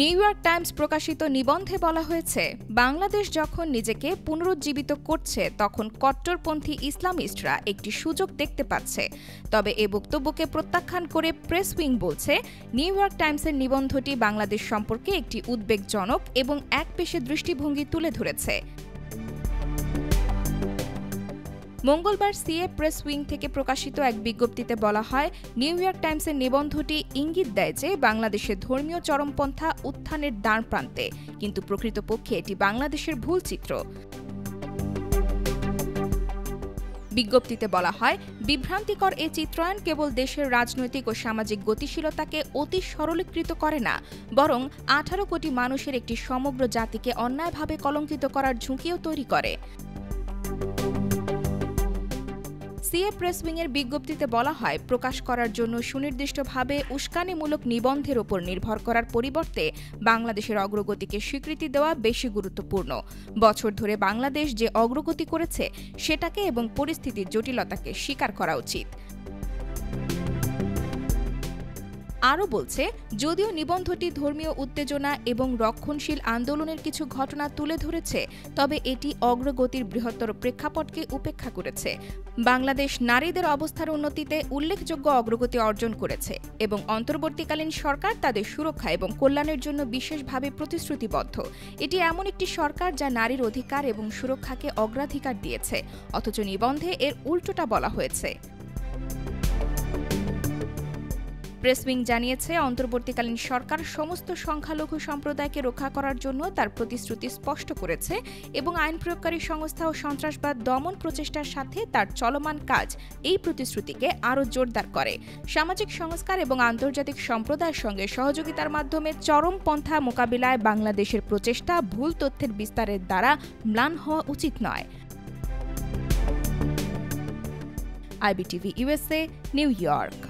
New York Times প্রকাশিত নিবন্ধে বলা হয়েছে, বাংলাদেশ যখন নিজেকে পুনরুজ্জীবিত করছে তখন কট্টরপন্থী ইসলামিস্টরা একটি সুযোগ দেখতে পাচ্ছে। তবে এ বক্তব্যকে প্রত্যাখ্যান করে প্রেস উইং বলছে, নিউ ইয়র্ক টাইমসের নিবন্ধটি বাংলাদেশ সম্পর্কে একটি উদ্বেগজনক এবং একপেশে দৃষ্টিভঙ্গি তুলে ধরেছে। মঙ্গলবার সিএ প্রেস উইং থেকে প্রকাশিত এক বিজ্ঞপ্তিতে বলা হয়, নিউ ইয়র্ক টাইমসের নিবন্ধটি ইঙ্গিত দেয় যে বাংলাদেশের ধর্মীয় চরমপন্থা উত্থানের দ্বারপ্রান্তে, কিন্তু প্রকৃতপক্ষে এটি বাংলাদেশের ভুল চিত্র। বিজ্ঞপ্তিতে বলা হয়, বিভ্রান্তিকর এ চিত্রায়ন কেবল দেশের রাজনৈতিক ও সামাজিক গতিশীলতাকে অতি সরলীকৃত করে না, বরং 18 কোটি মানুষের একটি সমগ্র জাতিকে অন্যায়ভাবে কলঙ্কিত করার ঝুঁকিও তৈরি করে। সিএ প্রেস উইংয়ের বিজ্ঞপ্তিতে বলা হয়, প্রকাশ করার জন্য সুনির্দিষ্টভাবে উস্কানিমূলক নিবন্ধের ওপর নির্ভর করার পরিবর্তে বাংলাদেশের অগ্রগতিকে স্বীকৃতি দেওয়া বেশি গুরুত্বপূর্ণ। বছর ধরে বাংলাদেশ যে অগ্রগতি করেছে সেটাকে এবং পরিস্থিতির জটিলতাকে স্বীকার করা উচিত। আরও বলছে, যদিও নিবন্ধটি ধর্মীয় উত্তেজনা এবং রক্ষণশীল আন্দোলনের কিছু ঘটনা তুলে ধরেছে, তবে এটি অগ্রগতির বৃহত্তর প্রেক্ষাপটকে উপেক্ষা করেছে। বাংলাদেশ নারীদের অবস্থার উন্নতিতে উল্লেখযোগ্য অগ্রগতি অর্জন করেছে এবং অন্তর্বর্তীকালীন সরকার তাদের সুরক্ষা এবং কল্যাণের জন্য বিশেষভাবে প্রতিশ্রুতিবদ্ধ। এটি এমন একটি সরকার যা নারীর অধিকার এবং সুরক্ষাকে অগ্রাধিকার দিয়েছে, অথচ নিবন্ধে এর উল্টোটা বলা হয়েছে। প্রেস উইং জানিয়েছে, অন্তর্বর্তীকালীন সরকার সমস্ত সংখ্যালঘু সম্প্রদায়কে রক্ষা করার জন্য তার প্রতিশ্রুতি স্পষ্ট করেছে এবং আইন প্রয়োগকারী সংস্থা ও সন্ত্রাসবাদ দমন প্রচেষ্টার সাথে তার চলমান কাজ এই প্রতিশ্রুতিকে আরও জোরদার করে। সামাজিক সংস্কার এবং আন্তর্জাতিক সম্প্রদায়ের সঙ্গে সহযোগিতার মাধ্যমে চরমপন্থা মোকাবিলায় বাংলাদেশের প্রচেষ্টা ভুল তথ্যের বিস্তারের দ্বারা ম্লান হওয়া উচিত নয়। IBTV USA, new York.